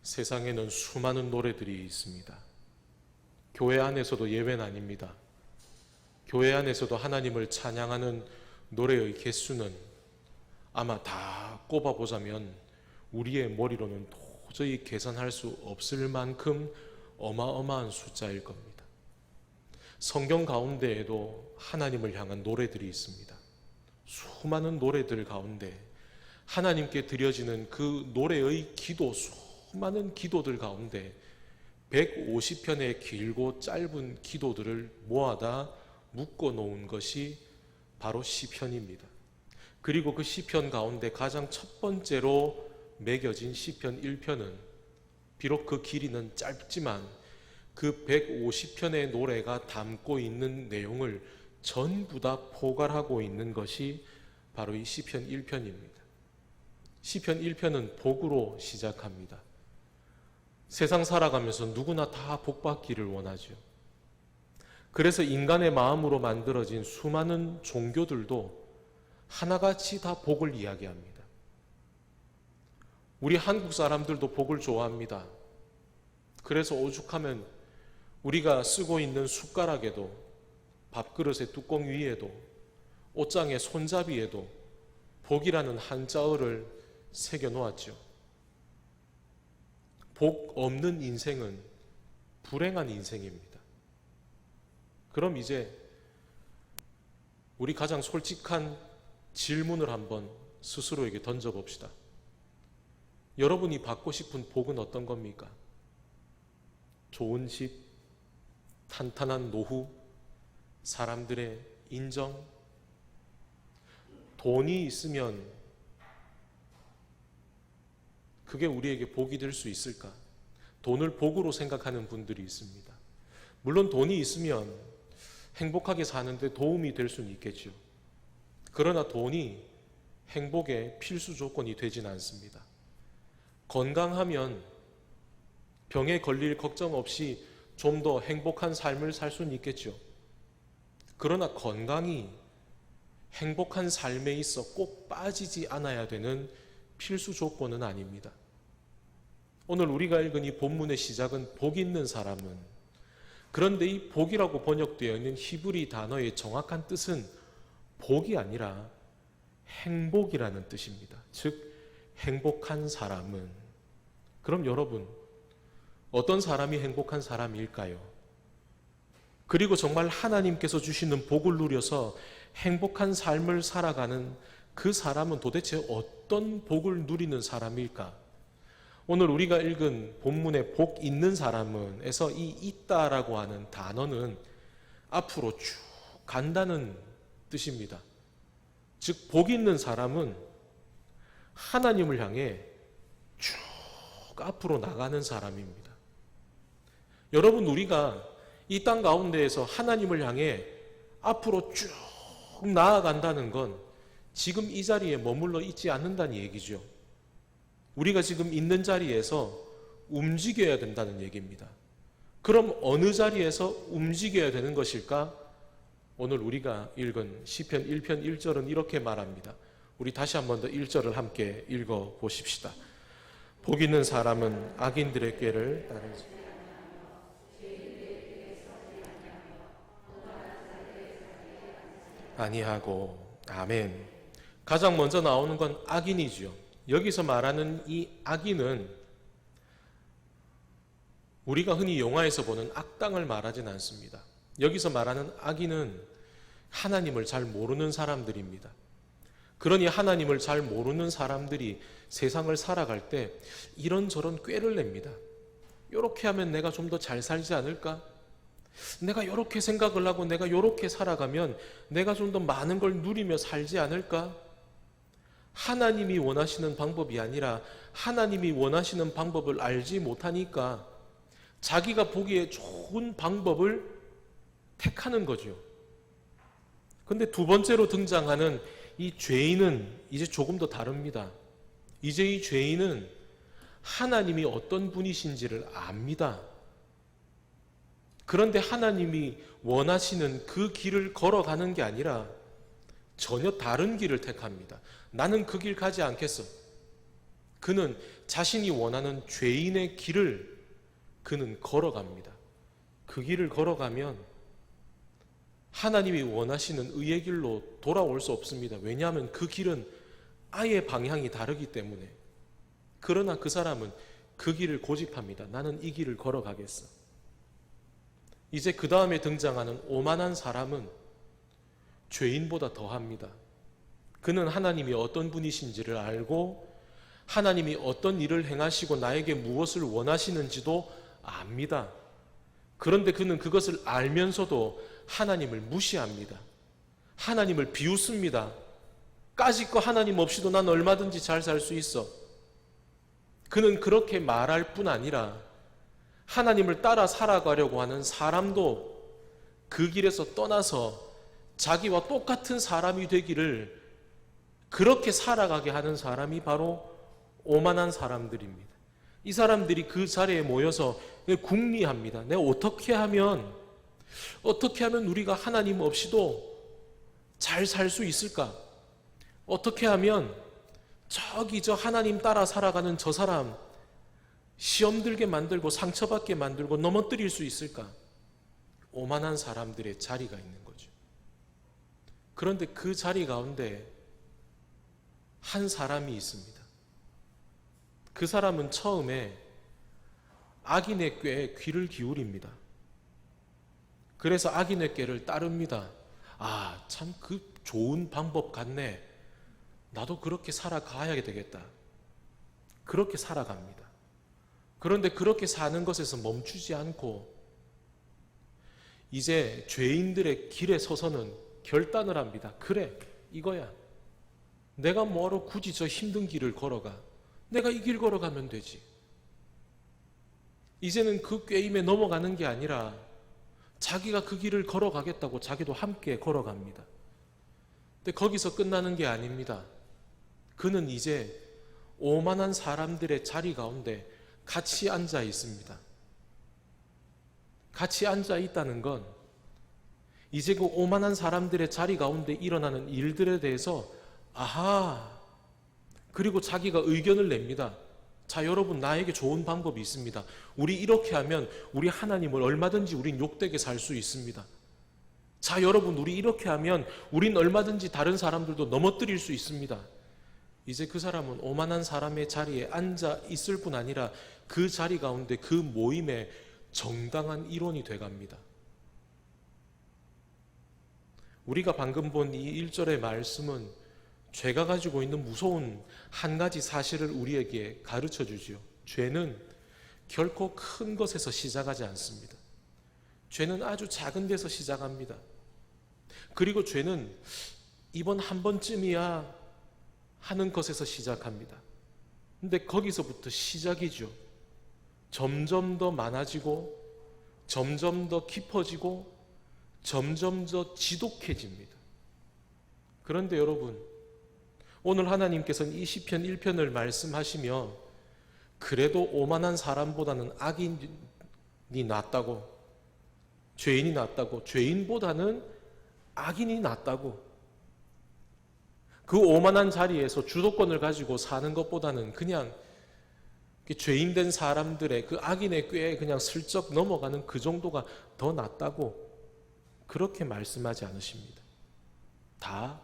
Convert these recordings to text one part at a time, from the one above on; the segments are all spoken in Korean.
세상에는 수많은 노래들이 있습니다. 교회 안에서도 예외는 아닙니다. 교회 안에서도 하나님을 찬양하는 노래의 개수는 아마 다 꼽아보자면 우리의 머리로는 도저히 계산할 수 없을 만큼 어마어마한 숫자일 겁니다. 성경 가운데에도 하나님을 향한 노래들이 있습니다. 수많은 노래들 가운데 하나님께 드려지는 그 노래의 기도, 수많은 기도들 가운데 150편의 길고 짧은 기도들을 모아다 묶어 놓은 것이 바로 시편입니다. 그리고 그 시편 가운데 가장 첫 번째로 매겨진 시편 1편은 비록 그 길이는 짧지만 그 150편의 노래가 담고 있는 내용을 전부 다 포괄하고 있는 것이 바로 이 시편 1편입니다. 시편 1편은 복으로 시작합니다. 세상 살아가면서 누구나 다 복받기를 원하죠. 그래서 인간의 마음으로 만들어진 수많은 종교들도 하나같이 다 복을 이야기합니다. 우리 한국 사람들도 복을 좋아합니다. 그래서 오죽하면 우리가 쓰고 있는 숟가락에도, 밥그릇의 뚜껑 위에도, 옷장의 손잡이에도 복이라는 한자어를 새겨 놓았죠. 복 없는 인생은 불행한 인생입니다. 그럼 이제 우리 가장 솔직한 질문을 한번 스스로에게 던져봅시다. 여러분이 받고 싶은 복은 어떤 겁니까? 좋은 집, 탄탄한 노후, 사람들의 인정, 돈이 있으면 그게 우리에게 복이 될 수 있을까? 돈을 복으로 생각하는 분들이 있습니다. 물론 돈이 있으면 행복하게 사는데 도움이 될 수는 있겠죠. 그러나 돈이 행복의 필수 조건이 되진 않습니다. 건강하면 병에 걸릴 걱정 없이 좀 더 행복한 삶을 살 수는 있겠죠. 그러나 건강이 행복한 삶에 있어 꼭 빠지지 않아야 되는 필수 조건은 아닙니다. 오늘 우리가 읽은 이 본문의 시작은 복 있는 사람은, 그런데 이 복이라고 번역되어 있는 히브리 단어의 정확한 뜻은 복이 아니라 행복이라는 뜻입니다. 즉 행복한 사람은, 그럼 여러분 어떤 사람이 행복한 사람일까요? 그리고 정말 하나님께서 주시는 복을 누려서 행복한 삶을 살아가는 그 사람은 도대체 어떤 복을 누리는 사람일까? 오늘 우리가 읽은 본문의 복 있는 사람은 에서 이 있다라고 하는 단어는 앞으로 쭉 간다는 뜻입니다. 즉 복 있는 사람은 하나님을 향해 쭉 앞으로 나가는 사람입니다. 여러분, 우리가 이 땅 가운데에서 하나님을 향해 앞으로 쭉 나아간다는 건 지금 이 자리에 머물러 있지 않는다는 얘기죠. 우리가 지금 있는 자리에서 움직여야 된다는 얘기입니다. 그럼 어느 자리에서 움직여야 되는 것일까? 오늘 우리가 읽은 시편 1편 1절은 이렇게 말합니다. 우리 다시 한 번 더 1절을 함께 읽어 보십시다. 복 있는 사람은 악인들의 꾀를 따르지 아니하고. 아멘. 가장 먼저 나오는 건 악인이죠. 여기서 말하는 이 악인은 우리가 흔히 영화에서 보는 악당을 말하진 않습니다. 여기서 말하는 악인은 하나님을 잘 모르는 사람들입니다. 그러니 하나님을 잘 모르는 사람들이 세상을 살아갈 때 이런저런 꾀를 냅니다. 이렇게 하면 내가 좀 더 잘 살지 않을까? 내가 이렇게 생각을 하고 내가 이렇게 살아가면 내가 좀 더 많은 걸 누리며 살지 않을까? 하나님이 원하시는 방법이 아니라 하나님이 원하시는 방법을 알지 못하니까 자기가 보기에 좋은 방법을 택하는 거죠. 그런데 두 번째로 등장하는 이 죄인은 이제 조금 더 다릅니다. 이제 이 죄인은 하나님이 어떤 분이신지를 압니다. 그런데 하나님이 원하시는 그 길을 걸어가는 게 아니라 전혀 다른 길을 택합니다. 나는 그 길 가지 않겠어. 그는 자신이 원하는 죄인의 길을 그는 걸어갑니다. 그 길을 걸어가면 하나님이 원하시는 의의 길로 돌아올 수 없습니다. 왜냐하면 그 길은 아예 방향이 다르기 때문에. 그러나 그 사람은 그 길을 고집합니다. 나는 이 길을 걸어가겠어. 이제 그 다음에 등장하는 오만한 사람은 죄인보다 더합니다. 그는 하나님이 어떤 분이신지를 알고 하나님이 어떤 일을 행하시고 나에게 무엇을 원하시는지도 압니다. 그런데 그는 그것을 알면서도 하나님을 무시합니다. 하나님을 비웃습니다. 까짓 거 하나님 없이도 난 얼마든지 잘 살 수 있어. 그는 그렇게 말할 뿐 아니라 하나님을 따라 살아가려고 하는 사람도 그 길에서 떠나서 자기와 똑같은 사람이 되기를 그렇게 살아가게 하는 사람이 바로 오만한 사람들입니다. 이 사람들이 그 자리에 모여서 궁리합니다. 내가 어떻게 하면 우리가 하나님 없이도 잘 살 수 있을까? 어떻게 하면 저기 저 하나님 따라 살아가는 저 사람 시험 들게 만들고 상처받게 만들고 넘어뜨릴 수 있을까? 오만한 사람들의 자리가 있는 거죠. 그런데 그 자리 가운데 한 사람이 있습니다. 그 사람은 처음에 악인의 꾀에 귀를 기울입니다. 그래서 악인의 꾀를 따릅니다. 아, 참 그 좋은 방법 같네. 나도 그렇게 살아가야 되겠다. 그렇게 살아갑니다. 그런데 그렇게 사는 것에서 멈추지 않고 이제 죄인들의 길에 서서는 결단을 합니다. 그래, 이거야. 내가 뭐하러 굳이 저 힘든 길을 걸어가. 내가 이 길 걸어가면 되지. 이제는 그 꾀임에 넘어가는 게 아니라 자기가 그 길을 걸어가겠다고 자기도 함께 걸어갑니다. 근데 거기서 끝나는 게 아닙니다. 그는 이제 오만한 사람들의 자리 가운데 같이 앉아 있습니다. 같이 앉아 있다는 건 이제 그 오만한 사람들의 자리 가운데 일어나는 일들에 대해서 아하, 그리고 자기가 의견을 냅니다. 자, 여러분, 나에게 좋은 방법이 있습니다. 우리 이렇게 하면 우리 하나님을 얼마든지 우린 욕되게 살 수 있습니다. 자, 여러분, 우리 이렇게 하면 우린 얼마든지 다른 사람들도 넘어뜨릴 수 있습니다. 이제 그 사람은 오만한 사람의 자리에 앉아 있을 뿐 아니라 그 자리 가운데 그 모임의 정당한 일원이 돼갑니다. 우리가 방금 본 이 1절의 말씀은 죄가 가지고 있는 무서운 한 가지 사실을 우리에게 가르쳐 주지요. 죄는 결코 큰 것에서 시작하지 않습니다. 죄는 아주 작은 데서 시작합니다. 그리고 죄는 이번 한 번쯤이야 하는 것에서 시작합니다. 근데 거기서부터 시작이죠. 점점 더 많아지고 점점 더 깊어지고 점점 더 지독해집니다. 그런데 여러분, 오늘 하나님께서는 이 시편 1편을 말씀하시며 그래도 오만한 사람보다는 악인이 낫다고, 죄인이 낫다고, 죄인보다는 악인이 낫다고, 그 오만한 자리에서 주도권을 가지고 사는 것보다는 그냥 죄인된 사람들의 그 악인의 꾀에 그냥 슬쩍 넘어가는 그 정도가 더 낫다고 그렇게 말씀하지 않으십니다. 다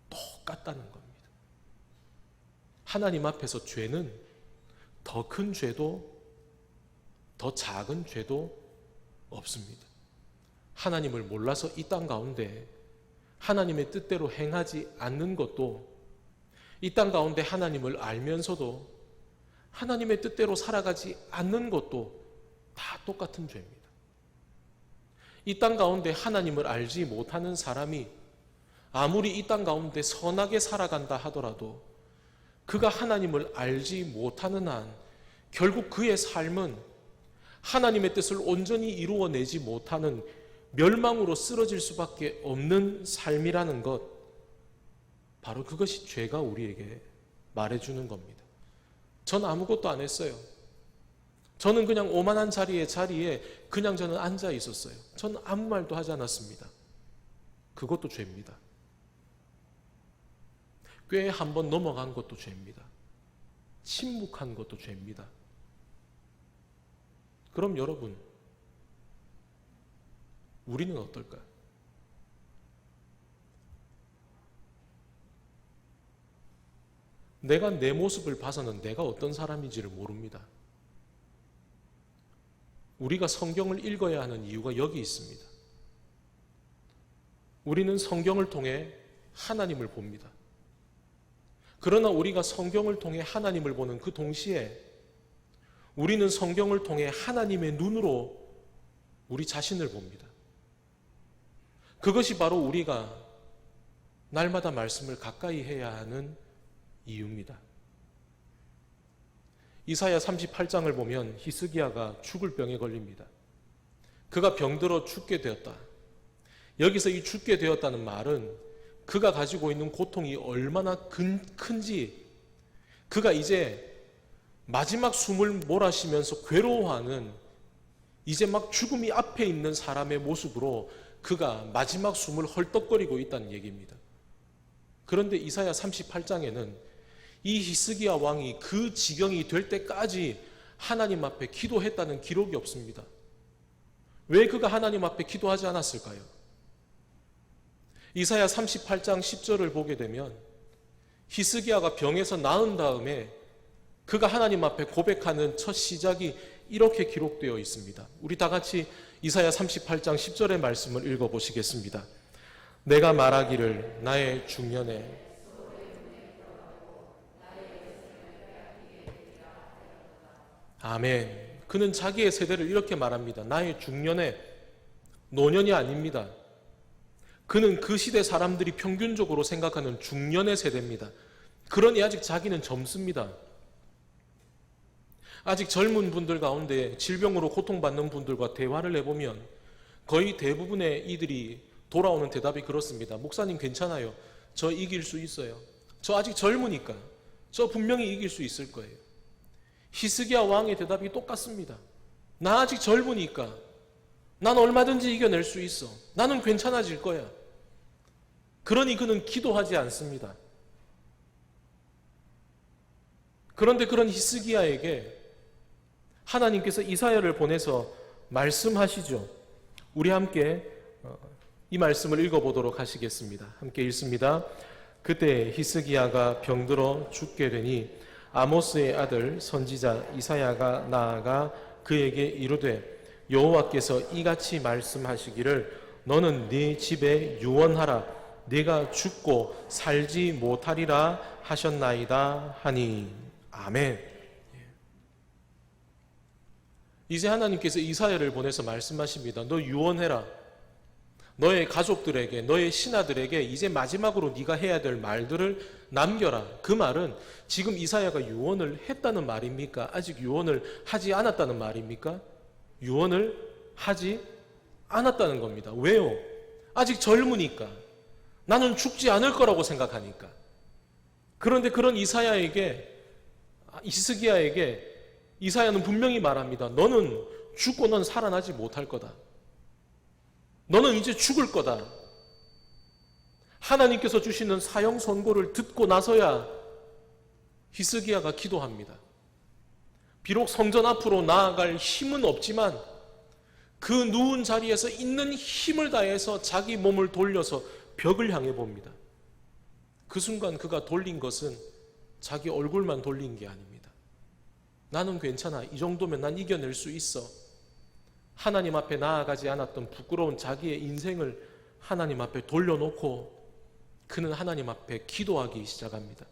똑같다는 겁니다. 하나님 앞에서 죄는 더 큰 죄도 더 작은 죄도 없습니다. 하나님을 몰라서 이 땅 가운데 하나님의 뜻대로 행하지 않는 것도, 이 땅 가운데 하나님을 알면서도 하나님의 뜻대로 살아가지 않는 것도 다 똑같은 죄입니다. 이 땅 가운데 하나님을 알지 못하는 사람이 아무리 이 땅 가운데 선하게 살아간다 하더라도 그가 하나님을 알지 못하는 한 결국 그의 삶은 하나님의 뜻을 온전히 이루어내지 못하는 멸망으로 쓰러질 수밖에 없는 삶이라는 것, 바로 그것이 죄가 우리에게 말해주는 겁니다. 전 아무것도 안 했어요. 저는 그냥 오만한 자리에 그냥 저는 앉아 있었어요. 전 아무 말도 하지 않았습니다. 그것도 죄입니다. 꽤 한 번 넘어간 것도 죄입니다. 침묵한 것도 죄입니다. 그럼 여러분, 우리는 어떨까요? 내가 내 모습을 봐서는 내가 어떤 사람인지를 모릅니다. 우리가 성경을 읽어야 하는 이유가 여기 있습니다. 우리는 성경을 통해 하나님을 봅니다. 그러나 우리가 성경을 통해 하나님을 보는 그 동시에 우리는 성경을 통해 하나님의 눈으로 우리 자신을 봅니다. 그것이 바로 우리가 날마다 말씀을 가까이 해야 하는 이유입니다. 이사야 38장을 보면 히스기야가 죽을 병에 걸립니다. 그가 병들어 죽게 되었다. 여기서 이 죽게 되었다는 말은 그가 가지고 있는 고통이 얼마나 큰지, 그가 이제 마지막 숨을 몰아쉬면서 괴로워하는, 이제 막 죽음이 앞에 있는 사람의 모습으로 그가 마지막 숨을 헐떡거리고 있다는 얘기입니다. 그런데 이사야 38장에는 이 히스기야 왕이 그 지경이 될 때까지 하나님 앞에 기도했다는 기록이 없습니다. 왜 그가 하나님 앞에 기도하지 않았을까요? 이사야 38장 10절을 보게 되면 히스기야가 병에서 나은 다음에 그가 하나님 앞에 고백하는 첫 시작이 이렇게 기록되어 있습니다. 우리 다 같이 이사야 38장 10절의 말씀을 읽어보시겠습니다. 내가 말하기를 나의 중년에 아멘. 그는 자기의 세대를 이렇게 말합니다. 나의 중년에, 노년이 아닙니다. 그는 그 시대 사람들이 평균적으로 생각하는 중년의 세대입니다. 그러니 아직 자기는 젊습니다. 아직 젊은 분들 가운데 질병으로 고통받는 분들과 대화를 해보면 거의 대부분의 이들이 돌아오는 대답이 그렇습니다. 목사님 괜찮아요. 저 이길 수 있어요. 저 아직 젊으니까. 저 분명히 이길 수 있을 거예요. 히스기야 왕의 대답이 똑같습니다. 나 아직 젊으니까. 난 얼마든지 이겨낼 수 있어. 나는 괜찮아질 거야. 그러니 그는 기도하지 않습니다. 그런데 그런 히스기야에게 하나님께서 이사야를 보내서 말씀하시죠. 우리 함께 이 말씀을 읽어보도록 하시겠습니다. 함께 읽습니다. 그때 히스기야가 병들어 죽게 되니 아모스의 아들 선지자 이사야가 나아가 그에게 이르되 여호와께서 이같이 말씀하시기를 너는 네 집에 유언하라 네가 죽고 살지 못하리라 하셨나이다 하니 아멘. 이제 하나님께서 이사야를 보내서 말씀하십니다. 너 유언해라. 너의 가족들에게, 너의 신하들에게 이제 마지막으로 네가 해야 될 말들을 남겨라. 그 말은 지금 이사야가 유언을 했다는 말입니까? 아직 유언을 하지 않았다는 말입니까? 유언을 하지 않았다는 겁니다. 왜요? 아직 젊으니까. 나는 죽지 않을 거라고 생각하니까. 그런데 그런 히스기야에게 이사야는 분명히 말합니다. 너는 죽고 넌 살아나지 못할 거다. 너는 이제 죽을 거다. 하나님께서 주시는 사형 선고를 듣고 나서야 히스기야가 기도합니다. 비록 성전 앞으로 나아갈 힘은 없지만 그 누운 자리에서 있는 힘을 다해서 자기 몸을 돌려서 벽을 향해 봅니다. 그 순간 그가 돌린 것은 자기 얼굴만 돌린 게 아닙니다. 나는 괜찮아. 이 정도면 난 이겨낼 수 있어. 하나님 앞에 나아가지 않았던 부끄러운 자기의 인생을 하나님 앞에 돌려놓고 그는 하나님 앞에 기도하기 시작합니다.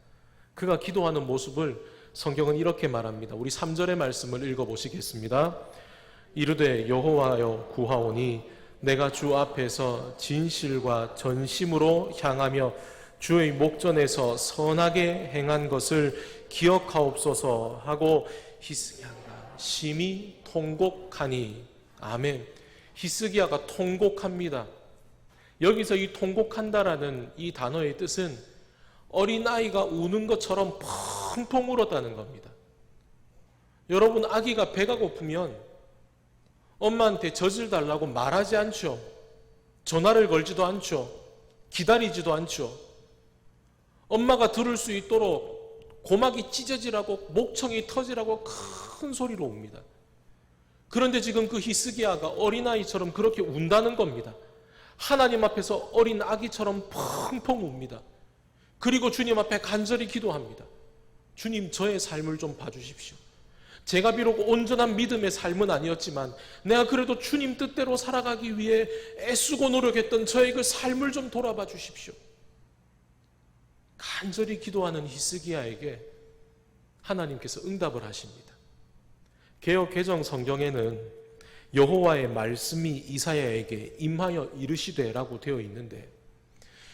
그가 기도하는 모습을 성경은 이렇게 말합니다. 우리 3절의 말씀을 읽어보시겠습니다. 이르되 여호와여 구하오니 내가 주 앞에서 진실과 전심으로 향하며 주의 목전에서 선하게 행한 것을 기억하옵소서 하고 히스기야가 심히 통곡하니 아멘. 히스기야가 통곡합니다. 여기서 이 통곡한다라는 이 단어의 뜻은 어린아이가 우는 것처럼 펑펑 울었다는 겁니다. 여러분, 아기가 배가 고프면 엄마한테 젖을 달라고 말하지 않죠. 전화를 걸지도 않죠. 기다리지도 않죠. 엄마가 들을 수 있도록 고막이 찢어지라고 목청이 터지라고 큰 소리로 옵니다. 그런데 지금 그 히스기야가 어린아이처럼 그렇게 운다는 겁니다. 하나님 앞에서 어린 아기처럼 펑펑 웁니다. 그리고 주님 앞에 간절히 기도합니다. 주님, 저의 삶을 좀 봐주십시오. 제가 비록 온전한 믿음의 삶은 아니었지만 내가 그래도 주님 뜻대로 살아가기 위해 애쓰고 노력했던 저의 그 삶을 좀 돌아봐 주십시오. 간절히 기도하는 히스기야에게 하나님께서 응답을 하십니다. 개역 개정 성경에는 여호와의 말씀이 이사야에게 임하여 이르시되라고 되어 있는데,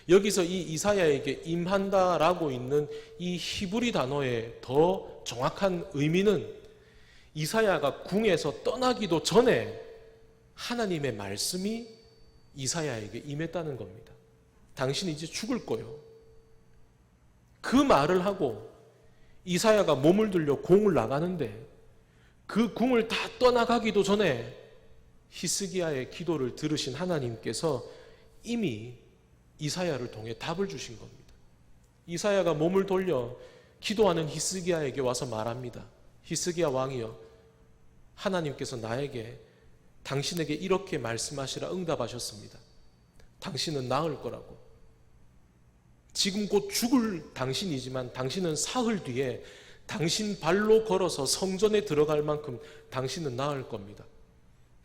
여기서 이 이사야에게 임한다라고 있는 이 히브리 단어의 더 정확한 의미는 이사야가 궁에서 떠나기도 전에 하나님의 말씀이 이사야에게 임했다는 겁니다. 당신이 이제 죽을 거요. 그 말을 하고 이사야가 몸을 들려 궁을 나가는데, 그 궁을 다 떠나가기도 전에 히스기야의 기도를 들으신 하나님께서 이미 이사야를 통해 답을 주신 겁니다. 이사야가 몸을 돌려 기도하는 히스기야에게 와서 말합니다. 히스기야 왕이여, 하나님께서 나에게 당신에게 이렇게 말씀하시라 응답하셨습니다. 당신은 나을 거라고. 지금 곧 죽을 당신이지만 당신은 사흘 뒤에 당신 발로 걸어서 성전에 들어갈 만큼 당신은 나을 겁니다.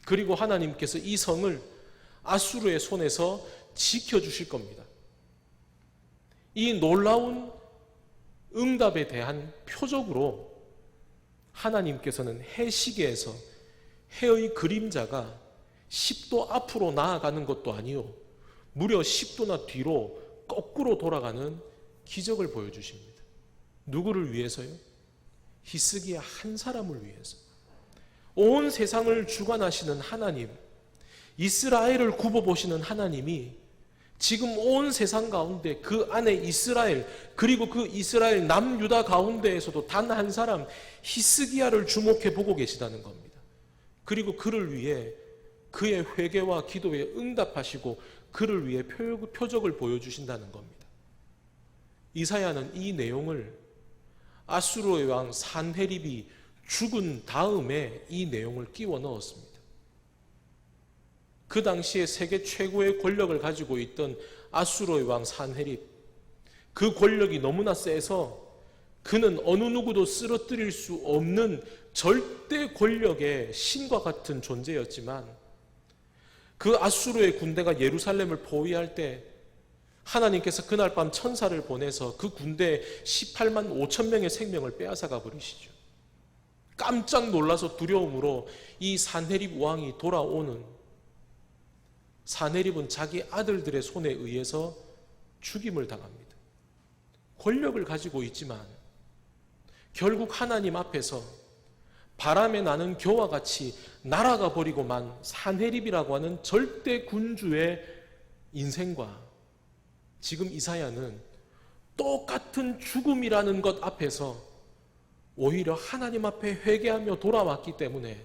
그리고 하나님께서 이 성을 아수르의 손에서 지켜주실 겁니다. 이 놀라운 응답에 대한 표적으로 하나님께서는 해시계에서 해의 그림자가 10도 앞으로 나아가는 것도 아니요, 무려 10도나 뒤로 거꾸로 돌아가는 기적을 보여주십니다. 누구를 위해서요? 히스기야 한 사람을 위해서. 온 세상을 주관하시는 하나님, 이스라엘을 굽어보시는 하나님이 지금 온 세상 가운데 그 안에 이스라엘, 그리고 그 이스라엘 남유다 가운데에서도 단 한 사람 히스기야를 주목해 보고 계시다는 겁니다. 그리고 그를 위해 그의 회개와 기도에 응답하시고 그를 위해 표적을 보여주신다는 겁니다. 이사야는 이 내용을 아수르의 왕 산헤립이 죽은 다음에 이 내용을 끼워 넣었습니다. 그 당시에 세계 최고의 권력을 가지고 있던 아수르의 왕 산헤립, 그 권력이 너무나 세서 그는 어느 누구도 쓰러뜨릴 수 없는 절대 권력의 신과 같은 존재였지만, 그 아수르의 군대가 예루살렘을 포위할 때 하나님께서 그날 밤 천사를 보내서 그 군대 18만 5천 명의 생명을 빼앗아가 버리시죠. 깜짝 놀라서 두려움으로 이 산헤립 왕이 돌아오는, 산헤립은 자기 아들들의 손에 의해서 죽임을 당합니다. 권력을 가지고 있지만 결국 하나님 앞에서 바람에 나는 겨와 같이 날아가 버리고만 산헤립이라고 하는 절대 군주의 인생과 지금 이사야는 똑같은 죽음이라는 것 앞에서 오히려 하나님 앞에 회개하며 돌아왔기 때문에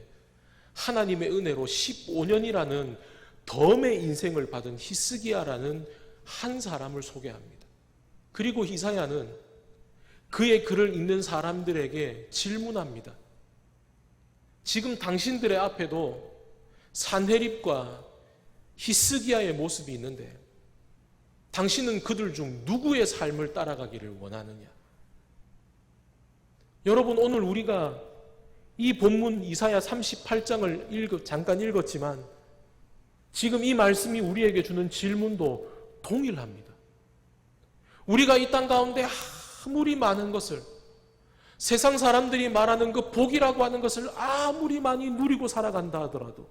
하나님의 은혜로 15년이라는 덤의 인생을 받은 히스기야라는 한 사람을 소개합니다. 그리고 이사야는 그의 글을 읽는 사람들에게 질문합니다. 지금 당신들의 앞에도 산헤립과 히스기야의 모습이 있는데 당신은 그들 중 누구의 삶을 따라가기를 원하느냐? 여러분, 오늘 우리가 이 본문 이사야 38장을 잠깐 읽었지만 지금 이 말씀이 우리에게 주는 질문도 동일합니다. 우리가 이 땅 가운데 아무리 많은 것을, 세상 사람들이 말하는 그 복이라고 하는 것을 아무리 많이 누리고 살아간다 하더라도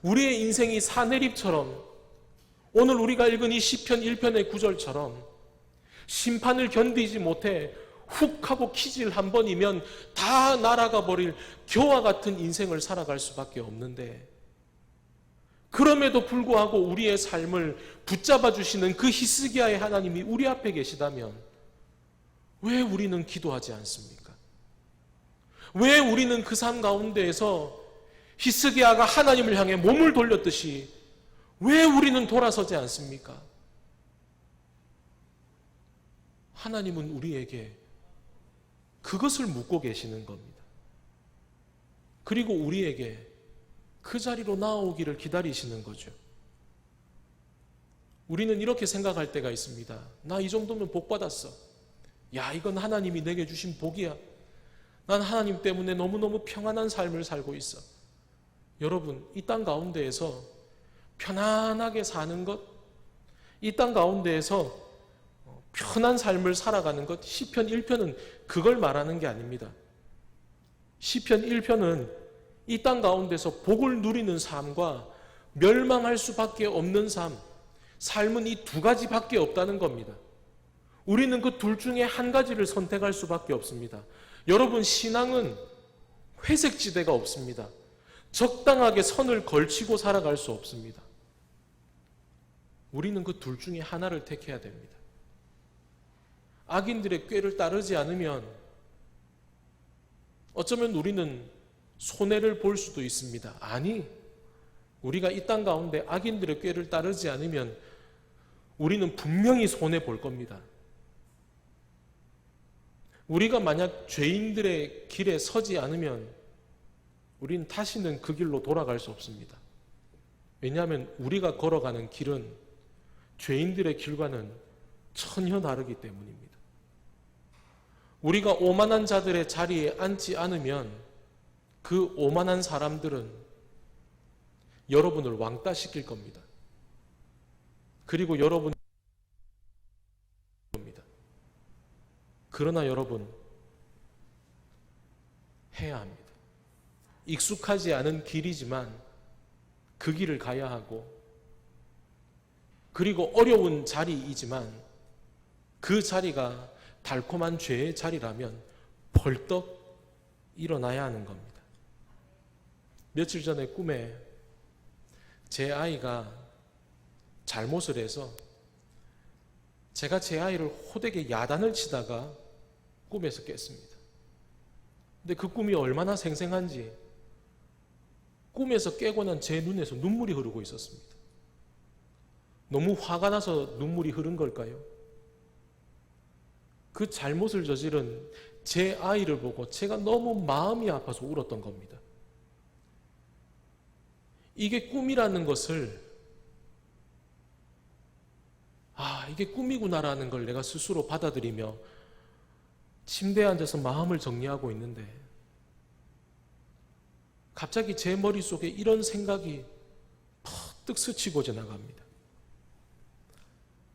우리의 인생이 산헤립처럼, 오늘 우리가 읽은 이 시편 1편의 9절처럼 심판을 견디지 못해 훅 하고 키질 한 번이면 다 날아가 버릴 겨와 같은 인생을 살아갈 수밖에 없는데, 그럼에도 불구하고 우리의 삶을 붙잡아 주시는 그 히스기야의 하나님이 우리 앞에 계시다면 왜 우리는 기도하지 않습니까? 왜 우리는 그 삶 가운데에서 히스기야가 하나님을 향해 몸을 돌렸듯이 왜 우리는 돌아서지 않습니까? 하나님은 우리에게 그것을 묻고 계시는 겁니다. 그리고 우리에게 그 자리로 나아오기를 기다리시는 거죠. 우리는 이렇게 생각할 때가 있습니다. 나 이 정도면 복 받았어. 야, 이건 하나님이 내게 주신 복이야. 난 하나님 때문에 너무너무 평안한 삶을 살고 있어. 여러분, 이 땅 가운데에서 편안하게 사는 것, 이 땅 가운데에서 편한 삶을 살아가는 것, 시편 1편은 그걸 말하는 게 아닙니다. 시편 1편은 이 땅 가운데서 복을 누리는 삶과 멸망할 수밖에 없는 삶은 이 두 가지밖에 없다는 겁니다. 우리는 그 둘 중에 한 가지를 선택할 수밖에 없습니다. 여러분, 신앙은 회색지대가 없습니다. 적당하게 선을 걸치고 살아갈 수 없습니다. 우리는 그 둘 중에 하나를 택해야 됩니다. 악인들의 꾀를 따르지 않으면 어쩌면 우리는 손해를 볼 수도 있습니다. 아니, 우리가 이 땅 가운데 악인들의 꾀를 따르지 않으면 우리는 분명히 손해 볼 겁니다. 우리가 만약 죄인들의 길에 서지 않으면 우리는 다시는 그 길로 돌아갈 수 없습니다. 왜냐하면 우리가 걸어가는 길은 죄인들의 길과는 전혀 다르기 때문입니다. 우리가 오만한 자들의 자리에 앉지 않으면 그 오만한 사람들은 여러분을 왕따시킬 겁니다. 그리고 여러분이 겁니다. 그러나 여러분, 해야 합니다. 익숙하지 않은 길이지만 그 길을 가야 하고, 그리고 어려운 자리이지만 그 자리가 달콤한 죄의 자리라면 벌떡 일어나야 하는 겁니다. 며칠 전에 꿈에 제 아이가 잘못을 해서 제가 제 아이를 호되게 야단을 치다가 꿈에서 깼습니다. 근데 그 꿈이 얼마나 생생한지 꿈에서 깨고 난 제 눈에서 눈물이 흐르고 있었습니다. 너무 화가 나서 눈물이 흐른 걸까요? 그 잘못을 저지른 제 아이를 보고 제가 너무 마음이 아파서 울었던 겁니다. 이게 꿈이라는 것을, 이게 꿈이구나라는 걸 내가 스스로 받아들이며 침대에 앉아서 마음을 정리하고 있는데 갑자기 제 머릿속에 이런 생각이 퍼뜩 스치고 지나갑니다.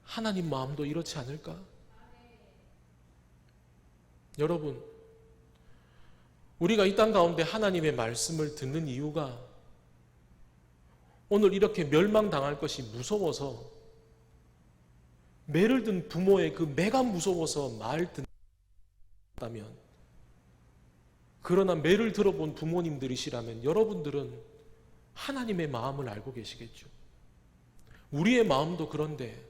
하나님 마음도 이렇지 않을까? 여러분, 우리가 이 땅 가운데 하나님의 말씀을 듣는 이유가 오늘 이렇게 멸망당할 것이 무서워서, 매를 든 부모의 그 매가 무서워서 말 듣는다면, 그러나 매를 들어본 부모님들이시라면 여러분들은 하나님의 마음을 알고 계시겠죠. 우리의 마음도 그런데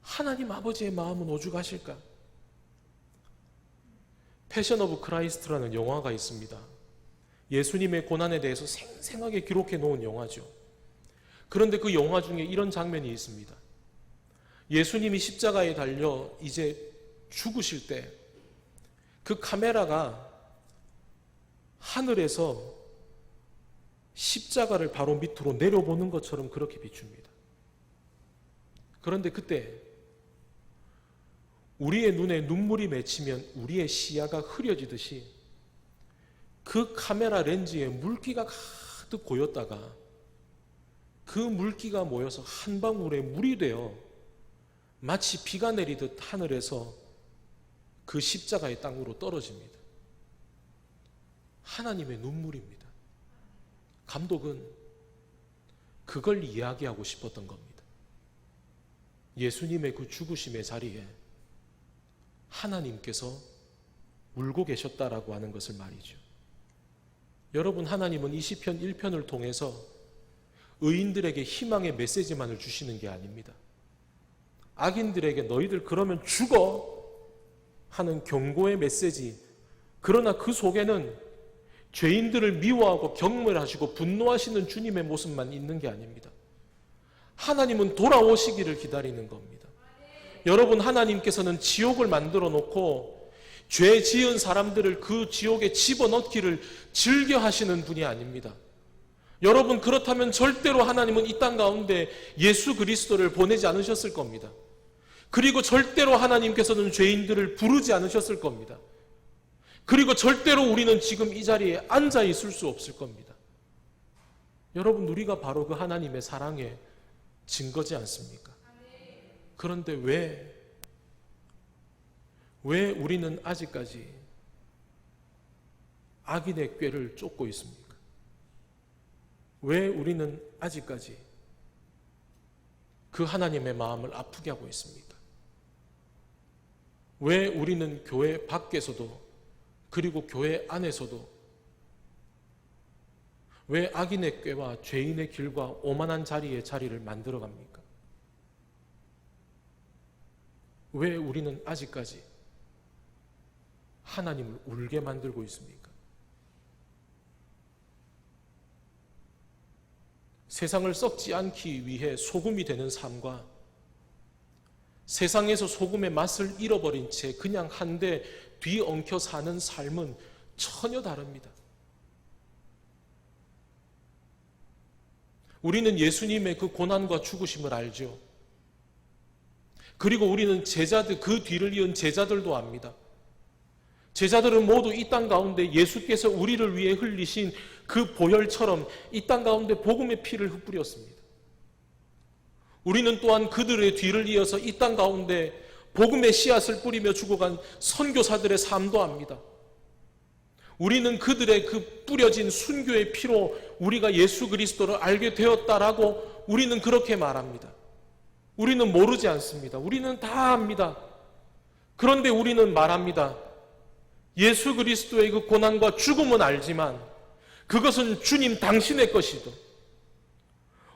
하나님 아버지의 마음은 오죽하실까? 패션 오브 크라이스트라는 영화가 있습니다. 예수님의 고난에 대해서 생생하게 기록해 놓은 영화죠. 그런데 그 영화 중에 이런 장면이 있습니다. 예수님이 십자가에 달려 이제 죽으실 때 그 카메라가 하늘에서 십자가를 바로 밑으로 내려보는 것처럼 그렇게 비춥니다. 그런데 그때 우리의 눈에 눈물이 맺히면 우리의 시야가 흐려지듯이 그 카메라 렌즈에 물기가 가득 고였다가 그 물기가 모여서 한 방울의 물이 되어 마치 비가 내리듯 하늘에서 그 십자가의 땅으로 떨어집니다. 하나님의 눈물입니다. 감독은 그걸 이야기하고 싶었던 겁니다. 예수님의 그 죽으심의 자리에 하나님께서 울고 계셨다라고 하는 것을 말이죠. 여러분, 하나님은 이 시편 1편을 통해서 의인들에게 희망의 메시지만을 주시는 게 아닙니다. 악인들에게 너희들 그러면 죽어 하는 경고의 메시지, 그러나 그 속에는 죄인들을 미워하고 경멸하시고 분노하시는 주님의 모습만 있는 게 아닙니다. 하나님은 돌아오시기를 기다리는 겁니다. 여러분, 하나님께서는 지옥을 만들어 놓고 죄 지은 사람들을 그 지옥에 집어넣기를 즐겨 하시는 분이 아닙니다. 여러분, 그렇다면 절대로 하나님은 이 땅 가운데 예수 그리스도를 보내지 않으셨을 겁니다. 그리고 절대로 하나님께서는 죄인들을 부르지 않으셨을 겁니다. 그리고 절대로 우리는 지금 이 자리에 앉아 있을 수 없을 겁니다. 여러분, 우리가 바로 그 하나님의 사랑의 증거지 않습니까? 그런데 왜 우리는 아직까지 악인의 꾀를 쫓고 있습니까? 왜 우리는 아직까지 그 하나님의 마음을 아프게 하고 있습니까? 왜 우리는 교회 밖에서도 그리고 교회 안에서도 왜 악인의 꾀와 죄인의 길과 오만한 자리에 자리를 만들어 갑니까? 왜 우리는 아직까지 하나님을 울게 만들고 있습니까? 세상을 썩지 않기 위해 소금이 되는 삶과 세상에서 소금의 맛을 잃어버린 채 그냥 한 대 뒤엉켜 사는 삶은 전혀 다릅니다. 우리는 예수님의 그 고난과 죽으심을 알죠. 그리고 우리는 제자들, 그 뒤를 이은 제자들도 압니다. 제자들은 모두 이 땅 가운데 예수께서 우리를 위해 흘리신 그 보혈처럼 이 땅 가운데 복음의 피를 흩뿌렸습니다. 우리는 또한 그들의 뒤를 이어서 이 땅 가운데 복음의 씨앗을 뿌리며 죽어간 선교사들의 삶도 압니다. 우리는 그들의 그 뿌려진 순교의 피로 우리가 예수 그리스도를 알게 되었다라고 우리는 그렇게 말합니다. 우리는 모르지 않습니다. 우리는 다 압니다. 그런데 우리는 말합니다. 예수 그리스도의 그 고난과 죽음은 알지만 그것은 주님 당신의 것이다.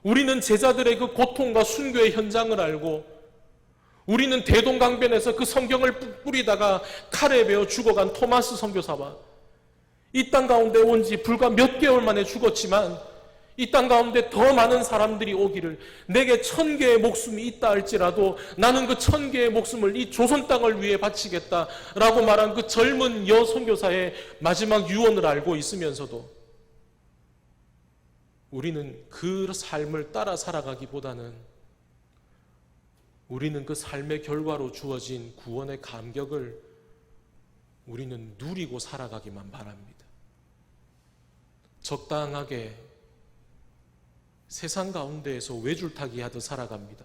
우리는 제자들의 그 고통과 순교의 현장을 알고 우리는 대동강변에서 그 성경을 뿌리다가 칼에 베어 죽어간 토마스 선교사와 이 땅 가운데 온 지 불과 몇 개월 만에 죽었지만 이 땅 가운데 더 많은 사람들이 오기를 내게 1000개의 목숨이 있다 할지라도 나는 그 1000개의 목숨을 이 조선 땅을 위해 바치겠다라고 말한 그 젊은 여선교사의 마지막 유언을 알고 있으면서도 우리는 그 삶을 따라 살아가기보다는 우리는 그 삶의 결과로 주어진 구원의 감격을 우리는 누리고 살아가기만 바랍니다. 적당하게 세상 가운데에서 외줄타기 하듯 살아갑니다.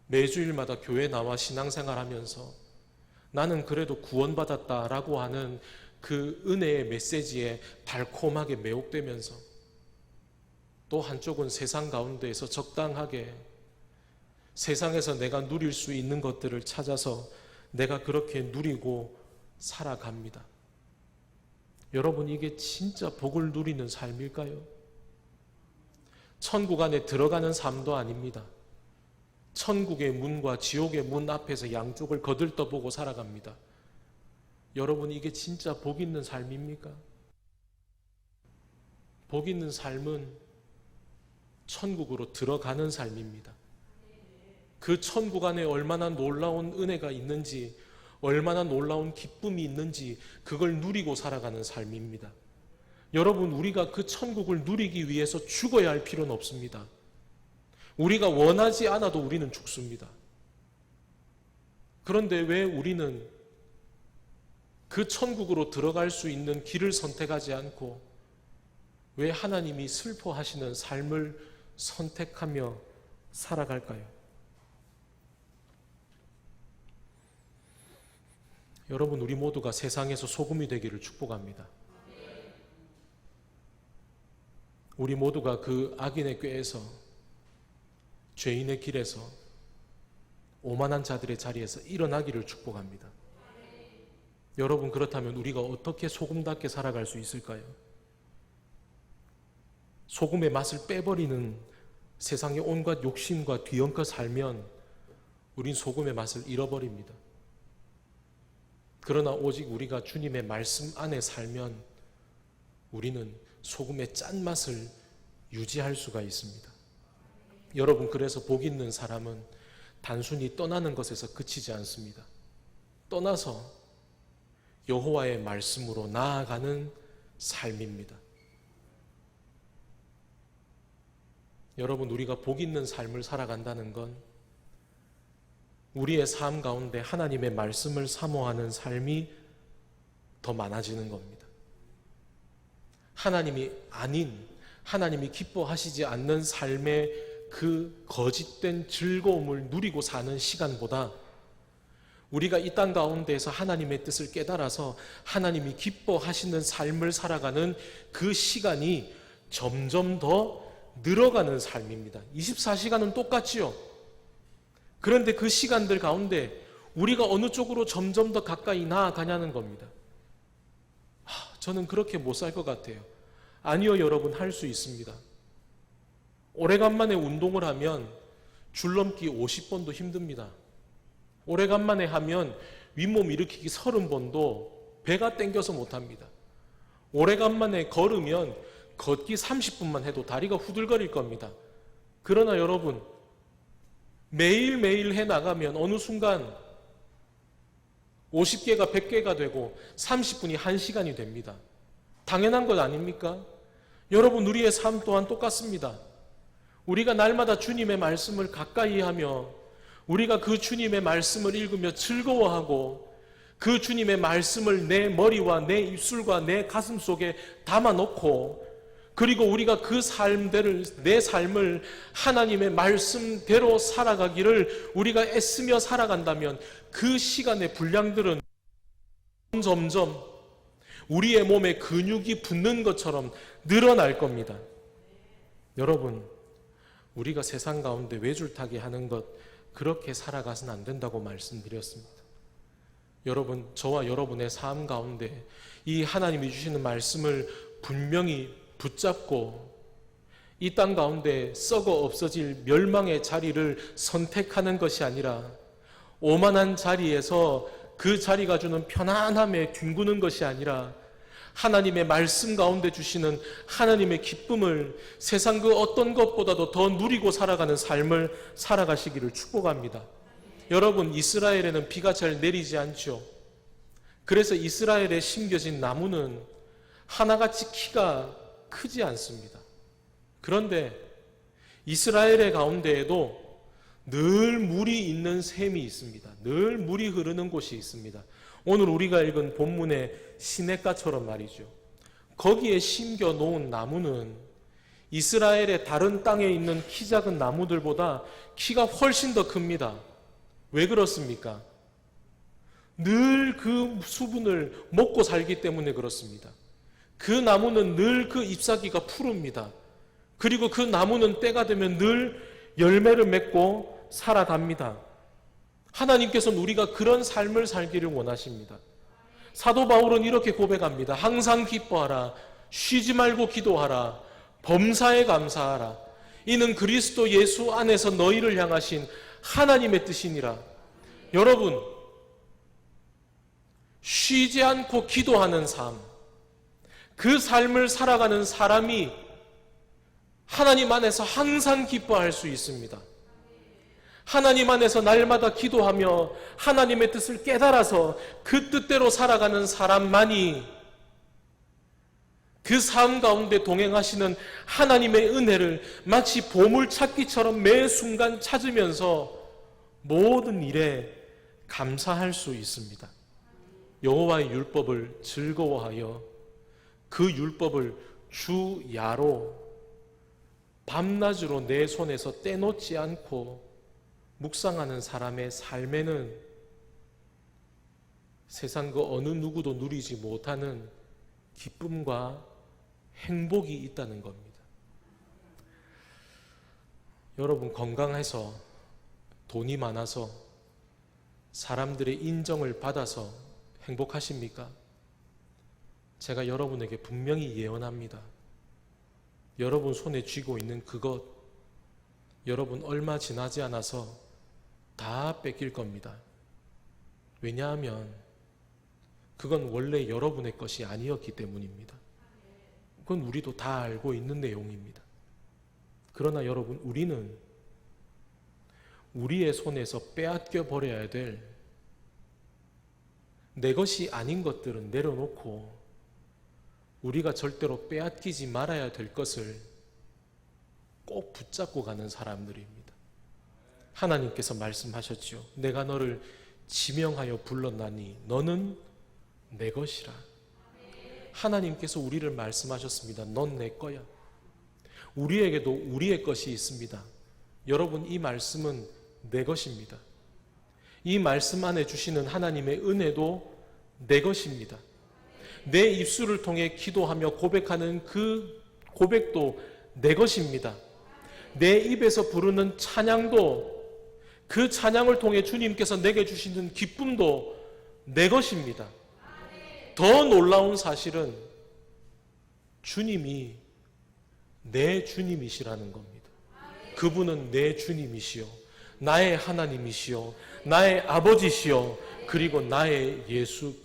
매주일마다 교회 나와 신앙생활하면서 나는 그래도 구원받았다라고 하는 그 은혜의 메시지에 달콤하게 매혹되면서 또 한쪽은 세상 가운데에서 적당하게 세상에서 내가 누릴 수 있는 것들을 찾아서 내가 그렇게 누리고 살아갑니다. 여러분, 이게 진짜 복을 누리는 삶일까요? 천국 안에 들어가는 삶도 아닙니다. 천국의 문과 지옥의 문 앞에서 양쪽을 거들떠보고 살아갑니다. 여러분, 이게 진짜 복 있는 삶입니까? 복 있는 삶은 천국으로 들어가는 삶입니다. 그 천국 안에 얼마나 놀라운 은혜가 있는지, 얼마나 놀라운 기쁨이 있는지 그걸 누리고 살아가는 삶입니다. 여러분, 우리가 그 천국을 누리기 위해서 죽어야 할 필요는 없습니다. 우리가 원하지 않아도 우리는 죽습니다. 그런데 왜 우리는 그 천국으로 들어갈 수 있는 길을 선택하지 않고 왜 하나님이 슬퍼하시는 삶을 선택하며 살아갈까요? 여러분, 우리 모두가 세상에서 소금이 되기를 축복합니다. 우리 모두가 그 악인의 꾀에서, 죄인의 길에서, 오만한 자들의 자리에서 일어나기를 축복합니다. 여러분, 그렇다면 우리가 어떻게 소금답게 살아갈 수 있을까요? 소금의 맛을 빼버리는 세상의 온갖 욕심과 뒤엉켜 살면 우린 소금의 맛을 잃어버립니다. 그러나 오직 우리가 주님의 말씀 안에 살면 우리는 소금의 짠맛을 유지할 수가 있습니다. 여러분, 그래서 복 있는 사람은 단순히 떠나는 것에서 그치지 않습니다. 떠나서 여호와의 말씀으로 나아가는 삶입니다. 여러분, 우리가 복 있는 삶을 살아간다는 건 우리의 삶 가운데 하나님의 말씀을 사모하는 삶이 더 많아지는 겁니다. 하나님이 아닌, 하나님이 기뻐하시지 않는 삶의 그 거짓된 즐거움을 누리고 사는 시간보다 우리가 이 땅 가운데에서 하나님의 뜻을 깨달아서 하나님이 기뻐하시는 삶을 살아가는 그 시간이 점점 더 늘어가는 삶입니다. 24시간은 똑같지요. 그런데 그 시간들 가운데 우리가 어느 쪽으로 점점 더 가까이 나아가냐는 겁니다. 저는 그렇게 못 살 것 같아요. 아니요, 여러분, 할 수 있습니다. 오래간만에 운동을 하면 줄넘기 50번도 힘듭니다. 오래간만에 하면 윗몸 일으키기 30번도 배가 땡겨서 못합니다. 오래간만에 걸으면 걷기 30분만 해도 다리가 후들거릴 겁니다. 그러나 여러분, 매일매일 해나가면 어느 순간 50개가 100개가 되고 30분이 1시간이 됩니다. 당연한 것 아닙니까? 여러분, 우리의 삶 또한 똑같습니다. 우리가 날마다 주님의 말씀을 가까이 하며 우리가 그 주님의 말씀을 읽으며 즐거워하고 그 주님의 말씀을 내 머리와 내 입술과 내 가슴 속에 담아놓고 그리고 우리가 그 삶들을, 내 삶을 하나님의 말씀대로 살아가기를 우리가 애쓰며 살아간다면 그 시간의 분량들은 점점 우리의 몸에 근육이 붙는 것처럼 늘어날 겁니다. 여러분, 우리가 세상 가운데 외줄타기 하는 것 그렇게 살아가서는 안 된다고 말씀드렸습니다. 여러분, 저와 여러분의 삶 가운데 이 하나님이 주시는 말씀을 분명히 붙잡고 이 땅 가운데 썩어 없어질 멸망의 자리를 선택하는 것이 아니라 오만한 자리에서 그 자리가 주는 편안함에 뒹구는 것이 아니라 하나님의 말씀 가운데 주시는 하나님의 기쁨을 세상 그 어떤 것보다도 더 누리고 살아가는 삶을 살아가시기를 축복합니다. 여러분, 이스라엘에는 비가 잘 내리지 않죠. 그래서 이스라엘에 심겨진 나무는 하나같이 키가 크지 않습니다. 그런데 이스라엘의 가운데에도 늘 물이 있는 샘이 있습니다. 늘 물이 흐르는 곳이 있습니다. 오늘 우리가 읽은 본문의 시냇가처럼 말이죠. 거기에 심겨 놓은 나무는 이스라엘의 다른 땅에 있는 키 작은 나무들보다 키가 훨씬 더 큽니다. 왜 그렇습니까? 늘 그 수분을 먹고 살기 때문에 그렇습니다. 그 나무는 늘 그 잎사귀가 푸릅니다. 그리고 그 나무는 때가 되면 늘 열매를 맺고 살아갑니다. 하나님께서는 우리가 그런 삶을 살기를 원하십니다. 사도 바울은 이렇게 고백합니다. 항상 기뻐하라. 쉬지 말고 기도하라. 범사에 감사하라. 이는 그리스도 예수 안에서 너희를 향하신 하나님의 뜻이니라. 여러분, 쉬지 않고 기도하는 삶, 그 삶을 살아가는 사람이 하나님 안에서 항상 기뻐할 수 있습니다. 하나님 안에서 날마다 기도하며 하나님의 뜻을 깨달아서 그 뜻대로 살아가는 사람만이 그 삶 가운데 동행하시는 하나님의 은혜를 마치 보물찾기처럼 매 순간 찾으면서 모든 일에 감사할 수 있습니다. 여호와의 율법을 즐거워하여 그 율법을 주야로 밤낮으로 내 손에서 떼놓지 않고 묵상하는 사람의 삶에는 세상 그 어느 누구도 누리지 못하는 기쁨과 행복이 있다는 겁니다. 여러분, 건강해서 돈이 많아서 사람들의 인정을 받아서 행복하십니까? 제가 여러분에게 분명히 예언합니다. 여러분 손에 쥐고 있는 그것, 여러분 얼마 지나지 않아서 다 뺏길 겁니다. 왜냐하면 그건 원래 여러분의 것이 아니었기 때문입니다. 그건 우리도 다 알고 있는 내용입니다. 그러나 여러분, 우리는 우리의 손에서 빼앗겨 버려야 될 내 것이 아닌 것들은 내려놓고 우리가 절대로 빼앗기지 말아야 될 것을 꼭 붙잡고 가는 사람들입니다. 하나님께서 말씀하셨죠. 내가 너를 지명하여 불렀나니 너는 내 것이라. 하나님께서 우리를 말씀하셨습니다. 넌 내 거야. 우리에게도 우리의 것이 있습니다. 여러분, 이 말씀은 내 것입니다. 이 말씀 안에 주시는 하나님의 은혜도 내 것입니다. 내 입술을 통해 기도하며 고백하는 그 고백도 내 것입니다. 내 입에서 부르는 찬양도, 그 찬양을 통해 주님께서 내게 주시는 기쁨도 내 것입니다. 더 놀라운 사실은 주님이 내 주님이시라는 겁니다. 그분은 내 주님이시요, 나의 하나님이시요, 나의 아버지시요, 그리고 나의 예수